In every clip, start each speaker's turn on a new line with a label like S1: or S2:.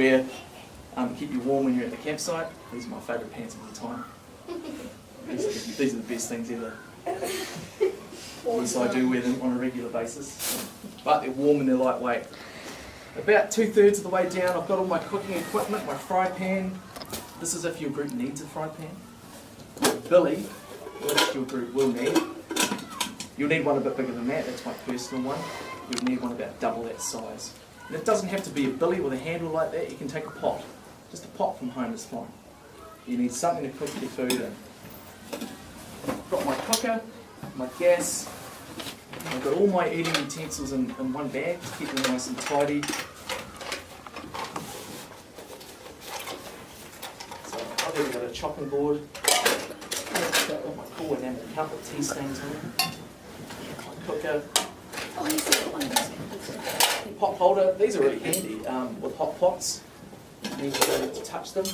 S1: wear, keep you warm when you're at the campsite. These are my favourite pants of the time. These are the best things ever. Yes, I do wear them on a regular basis. But they're warm and they're lightweight. About 2/3 of the way down, I've got all my cooking equipment, my fry pan. This is if your group needs a fry pan. Billy, which your group will need. You'll need one a bit bigger than that, that's my personal one. You'll need one about double that size. And it doesn't have to be a billy with a handle like that, you can take a pot. Just a pot from home is fine. You need something to cook your food in. I've got my cooker, my gas. I've got all my eating utensils in one bag to keep them nice and tidy. So I've already got a chopping board. I've got all my cool enamel cup with tea stains on it. My cooker. Pot holder. These are really handy with hot pots. You need to touch them.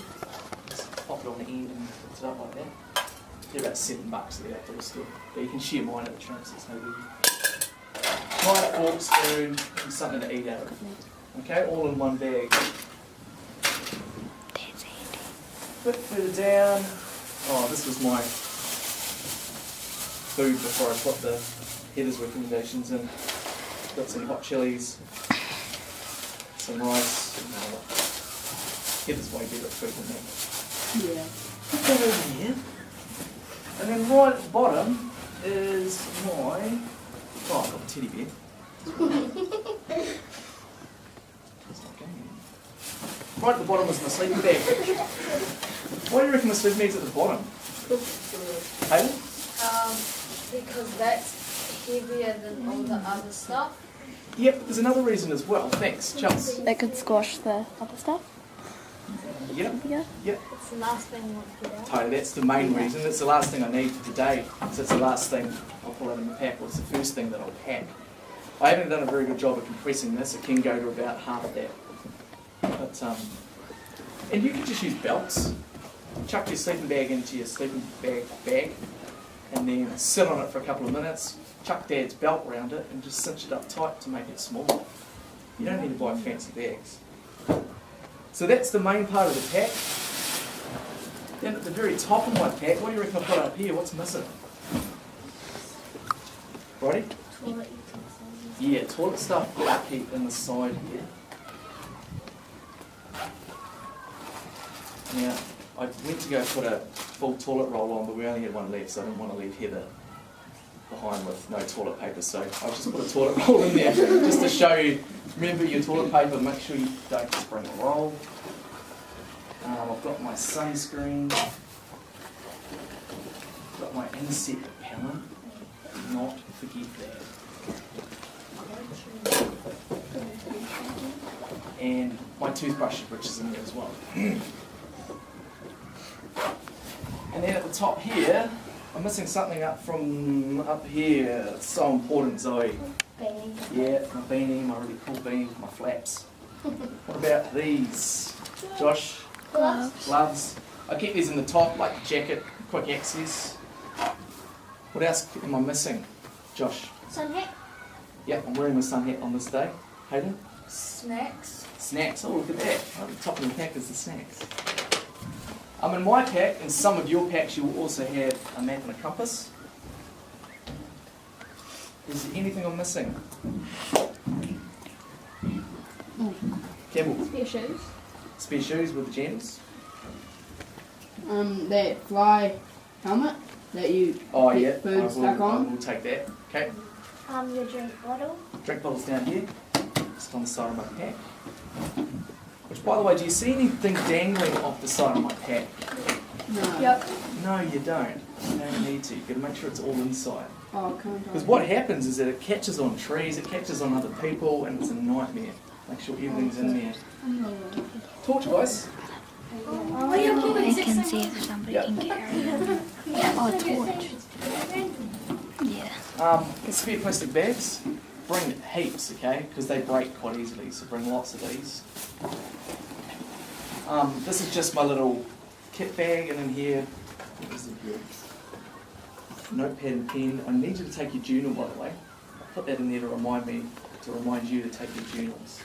S1: Just pop it on the end and put it up like that. They're about $7 at the outdoor store. But you can share mine at the trunks, it's no biggie. Knife, fork, spoon, and something to eat out of. Okay, all in one bag. Bit further down. Oh, this was my food before I put the Heather's recommendations in. Got some hot chilies, some rice. Heather's way better at food than me. Yeah. Put that over here. And then right at the bottom is my... Oh, I've got a teddy bear. Right at the bottom is my sleeping bag. Why do you reckon my sleeping bag's at the bottom? Hayden?
S2: Because that's heavier than all the other stuff.
S1: Yep, there's another reason as well. Thanks, Chels.
S3: They could squash the other stuff.
S1: Yep.
S3: Yeah.
S1: Yep.
S2: It's the last thing you want to get out.
S1: Totally, that's the main reason. It's the last thing I need for today. So it's the last thing I'll pull out of my pack, or it's the first thing that I'll pack. I haven't done a very good job of compressing this. It can go to about half of that. But, and you can just use belts. Chuck your sleeping bag into your sleeping bag, and then sit on it for a couple of minutes. Chuck Dad's belt around it and just cinch it up tight to make it smaller. You don't need to buy fancy bags. So that's the main part of the pack. Then at the very top of my pack, what do you reckon I've got up here? What's missing? Righty?
S2: Toilet utensils.
S1: Yeah, toilet stuff will keep in the side here. Now, I went to go put a full toilet roll on, but we only had one left, so I didn't want to leave Heather behind with no toilet paper, so I just put a toilet roll in there just to show you. Remember your toilet paper, make sure you don't spring a roll. I've got my sunscreen, got my inset repellent, do not forget that. And my toothbrush, which is in there as well. And then at the top here, I'm missing something up from up here. It's so important, Zoe.
S2: Beanie.
S1: Yeah, my beanie, my really cool beanie, my flaps. What about these? Josh?
S2: Gloves.
S1: Gloves. I keep these in the top, like a jacket, quick access. What else am I missing? Josh?
S2: Sun hat.
S1: Yeah, I'm wearing my sun hat on this day. Hayden?
S2: Snacks.
S1: Snacks. Oh, look at that. Right at the top of the pack is the snacks. In my pack, and some of your packs, you will also have a map and a compass. Is there anything I'm missing? Campbell?
S2: Spare shoes.
S1: Spare shoes with the jams?
S4: That fly helmet that you
S1: Oh
S4: get
S1: yeah,
S4: food stuck
S1: I
S4: on.
S1: will take that. Okay.
S2: Your drink bottle.
S1: Drink bottle's down here, just on the side of my pack. Which, by the way, do you see anything dangling off the side of my pack?
S4: No.
S2: Yep.
S1: No, you don't. You don't need to. You've got to make sure it's all inside.
S4: Oh, can't I?
S1: Because what happens is that it catches on trees, it catches on other people, and it's a nightmare. Make sure everything's in there. Torch, guys.
S3: I can see if somebody can carry it. Oh, torch. Yeah.
S1: The spare plastic bags, bring heaps, okay? Because they break quite easily, so bring lots of these. This is just my little kit bag, and in here, what is it here? Notepad and pen. I need you to take your journal, by the way. I'll put that in there to remind you to take your journals.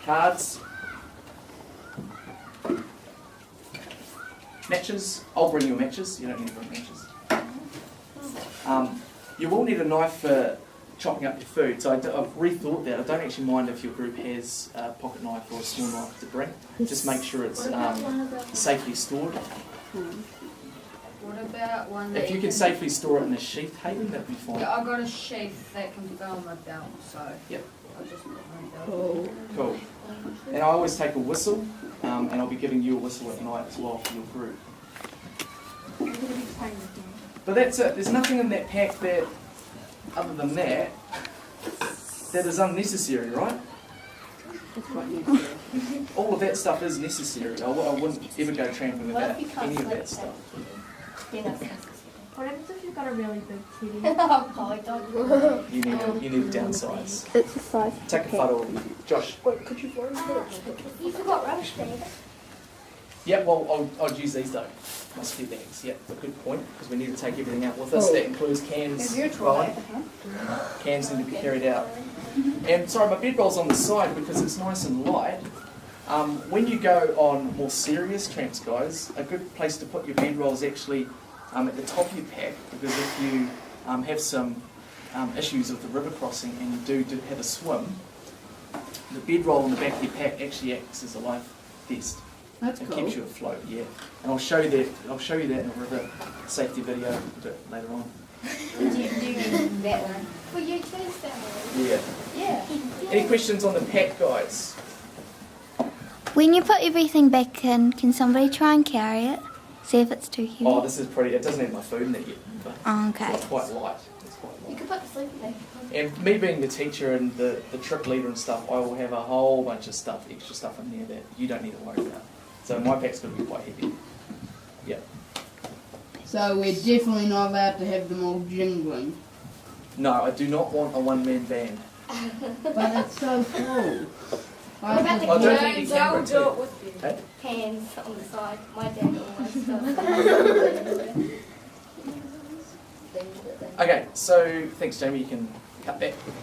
S1: cards, matches. I'll bring your matches. You don't need to bring matches. You will need a knife for chopping up your food. So I've rethought that. I don't actually mind if your group has a pocket knife or a small knife to bring. Just make sure it's safely stored.
S2: What about one that
S1: If you can safely store it in a sheath, Hayden, that'd be fine.
S2: Yeah, I got a sheath that can go on my belt, so
S1: Yep.
S2: I'll just put my belt.
S4: Oh.
S1: Cool. And I always take a whistle, and I'll be giving you a whistle at night as well for your group. But that's it. There's nothing in that pack that, other than that, that is unnecessary, right?
S4: That's quite necessary.
S1: All of that stuff is necessary. I wouldn't ever go tramping
S5: What if
S1: without
S5: you can't
S1: any of
S5: sleep
S1: that stuff.
S5: Then that's necessary.
S6: What happens if you've got a really big titty?
S5: Oh, don't.
S1: You need to downsize.
S3: It's the size.
S1: Take a photo of Josh.
S5: You forgot rubbish bag.
S1: Yeah, well, I'll use these though. My ski bags. Yeah, a good point, because we need to take everything out with us. That includes cans. Right? Cans need to be carried out. And sorry, my bedroll's on the side because it's nice and light. When you go on more serious tramps, guys, a good place to put your bedroll is actually at the top of your pack, because if you have some issues with the river crossing and you do have a swim, the bedroll on the back of your pack actually acts as a life vest.
S4: That's
S1: It
S4: cool.
S1: keeps you afloat, yeah. And I'll show you that in a river safety video a bit later on.
S5: Do you mean that one? For you too, Stanley.
S1: Yeah.
S5: Yeah.
S1: Any questions on the pack, guys?
S3: When you put everything back in, can somebody try and carry it? See if it's too heavy.
S1: Oh, this is pretty. It doesn't have my food in it yet, but
S3: Oh, okay.
S1: it's quite light. It's quite
S5: You
S1: light.
S5: could put the sleeping bag.
S1: And me being the teacher and the trip leader and stuff, I will have a whole bunch of stuff, extra stuff in there that you don't need to worry about. So my pack's going to be quite heavy. Yeah.
S4: So we're definitely not allowed to have them all jingling.
S1: No, I do not want a one-man band.
S4: But it's so cool.
S5: What about the
S1: Oh, don't
S5: cans?
S1: take your camera
S2: do it
S1: too.
S2: with you.
S1: Hey?
S5: Cans on the side. My dad always does.
S1: Okay, so thanks, Jamie. You can cut that.